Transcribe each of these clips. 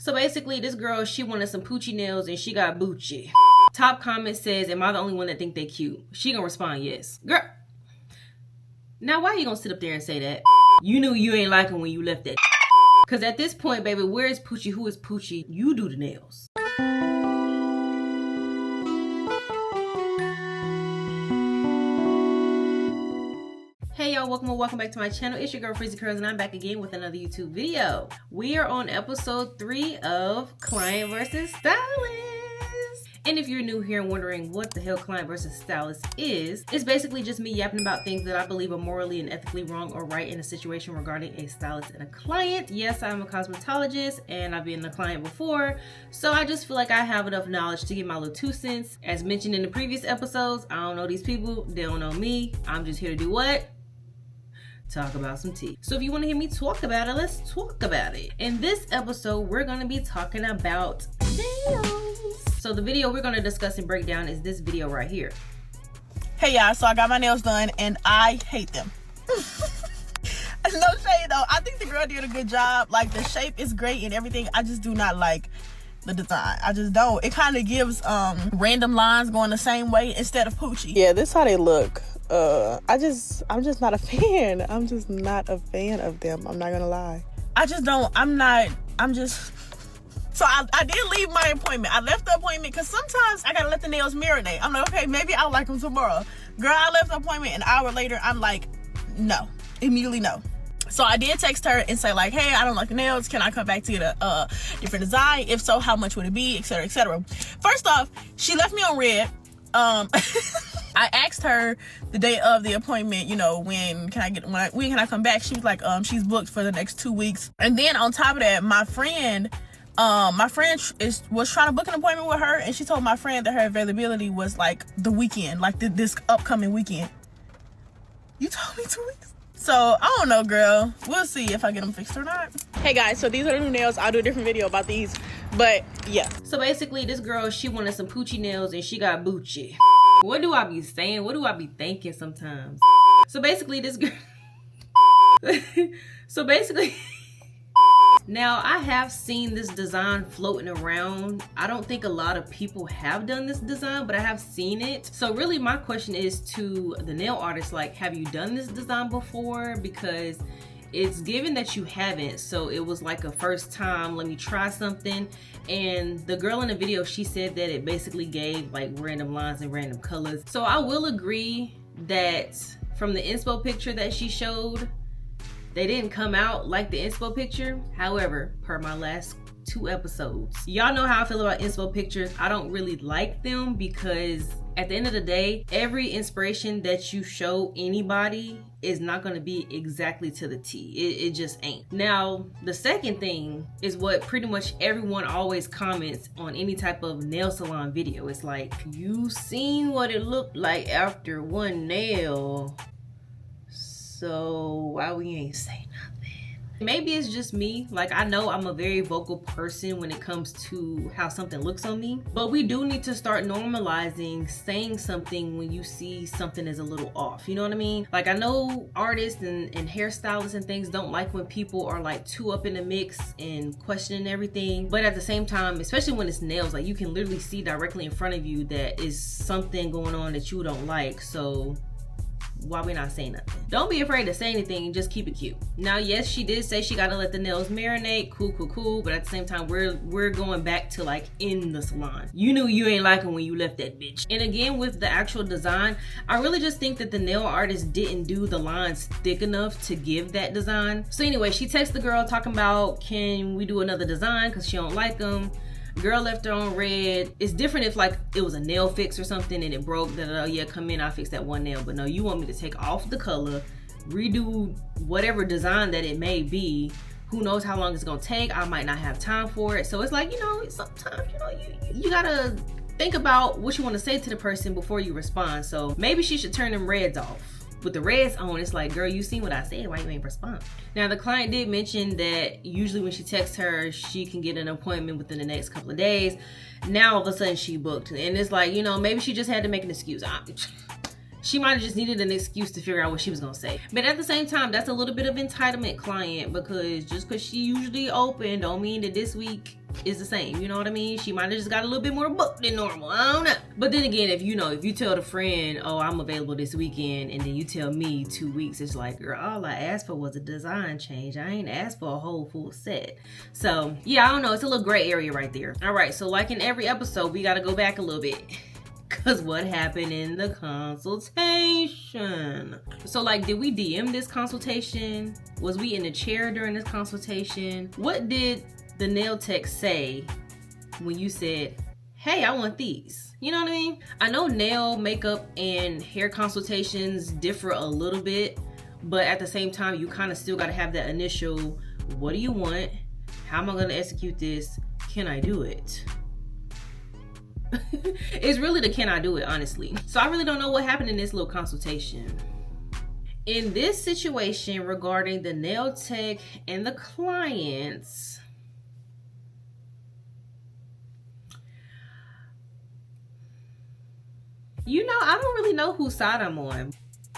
So basically, this girl, she wanted some Pucci nails and she got Pucci. Top comment says, am I the only one that think they cute? She gonna respond, yes. Girl, now why you gonna sit up there and say that? You knew you ain't like him when you left that. Cause at this point, baby, where is Pucci? Who is Pucci? You do the nails. Hey y'all, welcome back to my channel. It's your girl frizzeecurlz and I'm back again with another YouTube video. We are on episode 3 of Client versus Stylist. And if you're new here and wondering what the hell Client versus Stylist is, it's basically just me yapping about things that I believe are morally and ethically wrong or right in a situation regarding a stylist and a client. Yes, I'm a cosmetologist and I've been a client before, so I just feel like I have enough knowledge to give my little 2 cents. As mentioned in the previous episodes, I don't know these people, they don't know me. I'm just here to do what? Talk about some tea. So if you want to hear me talk about it, let's talk about it. In this episode, we're going to be talking about nails. So the video we're going to discuss and break down is this video right here. Hey y'all, so I got my nails done and I hate them. No shade though. I think the girl did a good job. Like, the shape is great and everything. I just do not like the design. I just don't. It kind of gives random lines going the same way instead of Pucci. Yeah, this is how they look. I'm just not a fan. I'm just not a fan of them. I'm not gonna lie. So I did leave my appointment. I left the appointment because sometimes I gotta let the nails marinate. I'm like, okay, maybe I'll like them tomorrow. Girl, I left the appointment an hour later. I'm like, no, immediately no. So I did text her and say like, hey, I don't like the nails. Can I come back to get a different design? If so, how much would it be, etc., etc. First off, she left me on red. I asked her the day of the appointment, you know, when can I come back? She was like, she's booked for the next 2 weeks. And then on top of that, my friend was trying to book an appointment with her, and she told my friend that her availability was like the weekend, like this upcoming weekend. You told me 2 weeks? So I don't know, girl. We'll see if I get them fixed or not. Hey guys, so these are the new nails. I'll do a different video about these, but yeah. So basically, this girl, she wanted some Pucci nails and she got Pucci. What do I be saying? What do I be thinking sometimes? So basically, this girl. Now, I have seen this design floating around. I don't think a lot of people have done this design, but I have seen it. So really, my question is to the nail artist, like, have you done this design before? Because it's given that you haven't, so it was like a first time, let me try something. And the girl in the video, she said that it basically gave like random lines and random colors. So I will agree that from the inspo picture that she showed, they didn't come out like the inspo picture. However, per my last 2 episodes, y'all know how I feel about inspo pictures. I don't really like them because at the end of the day, every inspiration that you show anybody is not going to be exactly to the T. It just ain't. Now, the second thing is what pretty much everyone always comments on any type of nail salon video. It's like, you seen what it looked like after one nail, so why we ain't say nothing? Maybe it's just me. Like, I know I'm a very vocal person when it comes to how something looks on me, but we do need to start normalizing saying something when you see something is a little off. You know what I mean? Like, I know artists and hairstylists and things don't like when people are like too up in the mix and questioning everything, but at the same time, especially when it's nails, like you can literally see directly in front of you that is something going on that you don't like. So why we not saying nothing? Don't be afraid to say anything, just keep it cute. Now, yes, she did say she gotta let the nails marinate. Cool, but at the same time, we're going back to like in the salon. You knew you ain't like him when you left that bitch. And again, with the actual design, I really just think that the nail artist didn't do the lines thick enough to give that design. So anyway, she texted the girl talking about, can we do another design, because she don't like them. Girl left her on red. It's different if like it was a nail fix or something and it broke, yeah, come in, I'll fix that one nail. But no, you want me to take off the color, redo whatever design that it may be. Who knows how long it's gonna take? I might not have time for it. So it's like, you know, sometimes, you know, you gotta think about what you want to say to the person before you respond. So maybe she should turn them reds off. With the reds on, it's like, girl, you seen what I said, why you ain't respond? Now, the client did mention that usually when she texts her, she can get an appointment within the next couple of days. Now, all of a sudden, she booked. And it's like, you know, maybe she just had to make an excuse. She might have just needed an excuse to figure out what she was gonna say. But at the same time, that's a little bit of entitlement, client, because just because she usually open don't mean that this week is the same, you know what I mean? She might have just got a little bit more booked than normal, I don't know. But then again, if you tell the friend, oh, I'm available this weekend, and then you tell me 2 weeks, it's like, girl, all I asked for was a design change. I ain't asked for a whole full set. So yeah, I don't know, it's a little gray area right there. All right, so like in every episode, we gotta go back a little bit. Cause what happened in the consultation? So like, did we DM this consultation? Was we in the chair during this consultation? What did the nail tech say when you said, hey, I want these? You know what I mean? I know nail, makeup, and hair consultations differ a little bit, but at the same time, you kind of still got to have that initial, what do you want? How am I going to execute this? Can I do it? It's really the can I do it, honestly. So I really don't know what happened in this little consultation. In this situation regarding the nail tech and the clients, I don't really know whose side I'm on.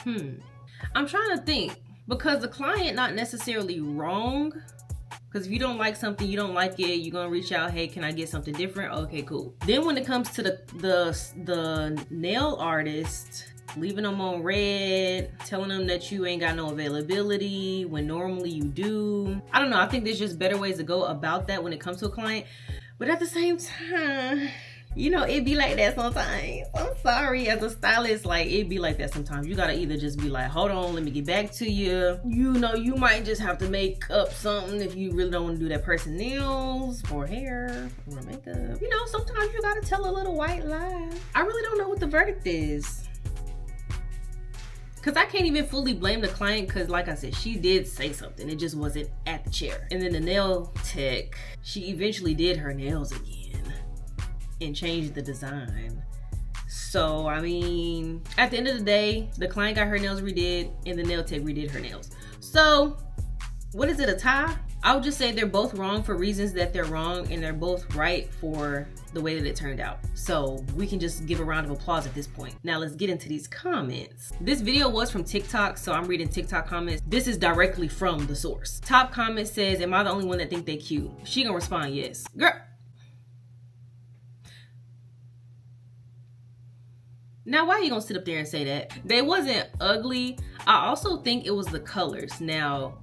I'm trying to think, because the client not necessarily wrong. Because if you don't like something, you don't like it, you're gonna reach out, hey, can I get something different? Okay, cool. Then when it comes to the nail artist, leaving them on red, telling them that you ain't got no availability when normally you do. I don't know, I think there's just better ways to go about that when it comes to a client. But at the same time, it be like that sometimes. I'm sorry, as a stylist, like, it be like that sometimes. You gotta either just be like, hold on, let me get back to you. You might just have to make up something if you really don't want to do that person's nails or hair or makeup. Sometimes you gotta tell a little white lie. I really don't know what the verdict is. Because I can't even fully blame the client, because like I said, she did say something. It just wasn't at the chair. And then the nail tech, she eventually did her nails again and changed the design. So I mean, at the end of the day, the client got her nails redid and the nail tech redid her nails. So what is it, a tie? I would just say they're both wrong for reasons that they're wrong, and they're both right for the way that it turned out. So we can just give a round of applause at this point. Now let's get into these comments. This video was from TikTok, so I'm reading TikTok comments. This is directly from the source. Top comment says, am I the only one that think they cute? She gonna respond, yes. Girl. Now, why are you gonna sit up there and say that? They wasn't ugly. I also think it was the colors. Now,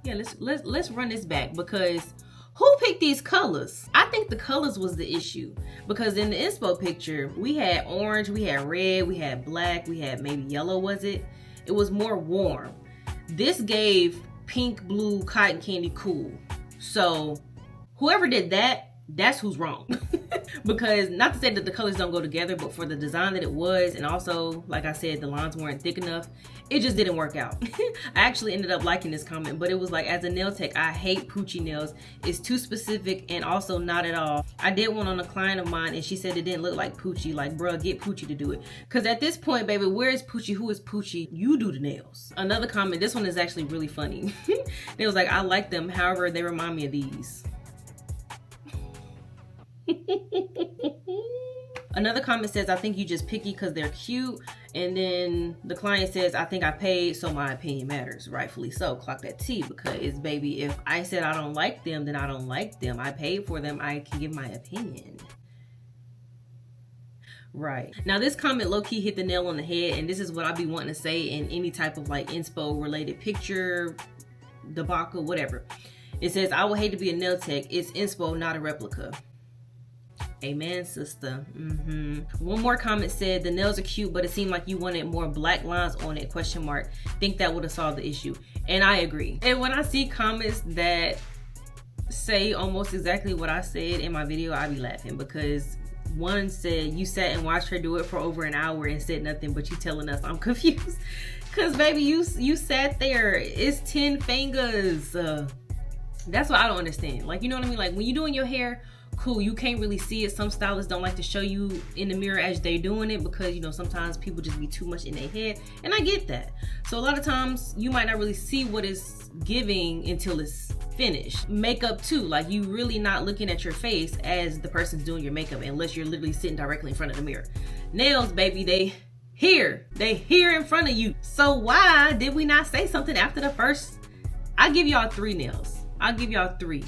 yeah, let's run this back, because who picked these colors? I think the colors was the issue, because in the inspo picture, we had orange, we had red, we had black, we had maybe yellow, was it? It was more warm. This gave pink, blue, cotton candy, cool. So whoever did that, that's who's wrong. Because not to say that the colors don't go together, but for the design that it was, and also, like I said, the lines weren't thick enough, it just didn't work out. I actually ended up liking this comment, but it was like, as a nail tech, I hate Pucci nails. It's too specific and also not at all. I did one on a client of mine and she said it didn't look like Pucci. Like, bruh, get Pucci to do it. Because at this point, baby, where is Pucci? Who is Pucci? You do the nails. Another comment, this one is actually really funny. They was like, I like them, however, they remind me of these. Another comment says, I think you just picky because they're cute. And then the client says, I think I paid, so my opinion matters. Rightfully so. Clock that T, because baby, if I said I don't like them, then I don't like them. I paid for them. I can give my opinion. Right. Now this comment low-key hit the nail on the head, and this is what I be wanting to say in any type of like inspo related picture, debacle, whatever. It says, I would hate to be a nail tech. It's inspo, not a replica. Amen, sister. One more comment said, the nails are cute, but it seemed like you wanted more black lines on it, question mark. Think that would have solved the issue. And I agree. And when I see comments that say almost exactly what I said in my video, I be laughing, because one said, you sat and watched her do it for over an hour and said nothing, but you telling us. I'm confused. Cause baby, you sat there. It's 10 fingers. That's what I don't understand. Like, you know what I mean? Like when you're doing your hair, cool, you can't really see it. Some stylists don't like to show you in the mirror as they doing it, because sometimes people just be too much in their head, and I get that. So a lot of times you might not really see what it's giving until it's finished. Makeup too, like you really not looking at your face as the person's doing your makeup, unless you're literally sitting directly in front of the mirror. Nails, baby, they here in front of you. So why did we not say something after the first? I give y'all 3 nails. I'll give y'all 3.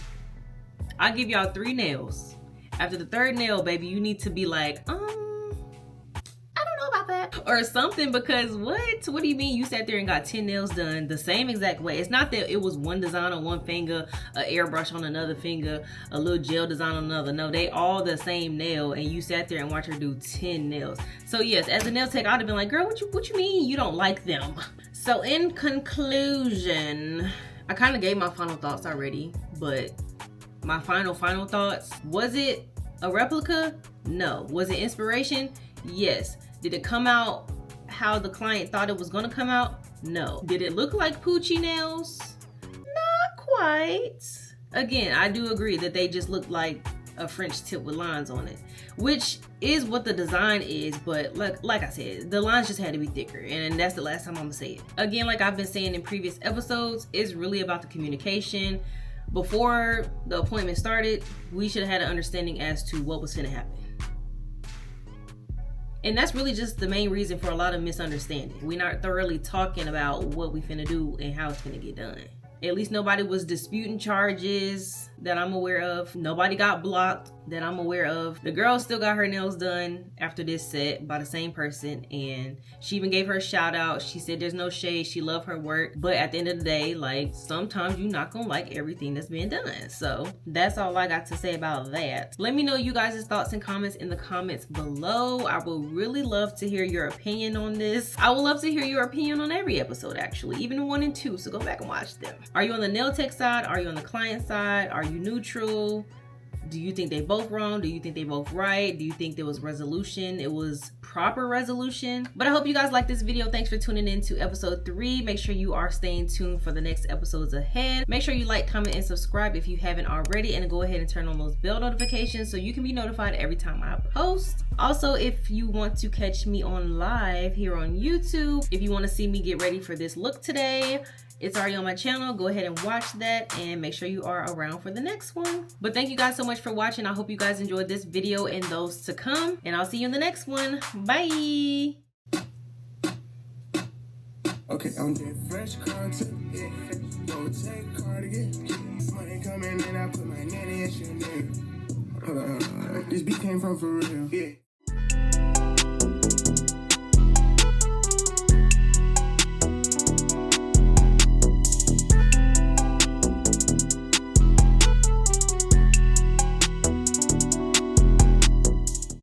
I'll give y'all 3 nails. After the 3rd nail, baby, you need to be like, I don't know about that. Or something, because what? What do you mean you sat there and got 10 nails done the same exact way? It's not that it was one design on one finger, an airbrush on another finger, a little gel design on another. No, they all the same nail, and you sat there and watched her do 10 nails. So yes, as a nail tech, I'd have been like, girl, what you mean you don't like them? So in conclusion, I kind of gave my final thoughts already, but my final thoughts, was it a replica? No. Was it inspiration? Yes. Did it come out how the client thought it was gonna come out? No. Did it look like Pucci nails? Not quite. Again, I do agree that they just look like a French tip with lines on it, which is what the design is, but like I said, the lines just had to be thicker, and that's the last time I'm gonna say it. Again, like I've been saying in previous episodes, it's really about the communication. Before the appointment started, we should have had an understanding as to what was gonna happen. And that's really just the main reason for a lot of misunderstanding. We're not thoroughly talking about what we finna do and how it's finna get done. At least nobody was disputing charges that I'm aware of. Nobody got blocked that I'm aware of. The girl still got her nails done after this set by the same person, and she even gave her a shout out. She said there's no shade, she loved her work, but at the end of the day, like, sometimes you're not gonna like everything that's being done. So that's all I got to say about that. Let me know you guys' thoughts and comments in the comments below. I would really love to hear your opinion on this. I would love to hear your opinion on every episode, actually, even 1 and 2, so go back and watch them. Are you on the nail tech side? Are you on the client side? Are you neutral? Do you think they both wrong? Do you think they both right? Do you think there was resolution? It was proper resolution? But I hope you guys like this video. Thanks for tuning in to episode 3. Make sure you are staying tuned for the next episodes ahead. Make sure you like, comment, and subscribe if you haven't already, and go ahead and turn on those bell notifications so you can be notified every time I post. Also, if you want to catch me on live here on YouTube, if you want to see me get ready for this look today, it's already on my channel. Go ahead and watch that, and make sure you are around for the next one. But thank you guys so much for watching. I hope you guys enjoyed this video and those to come, and I'll see you in the next one. Bye. Okay, I'm getting fresh content. Yeah, don't take cardigan. Money coming in, I put my nanny in your name. This beat came from for real. Yeah.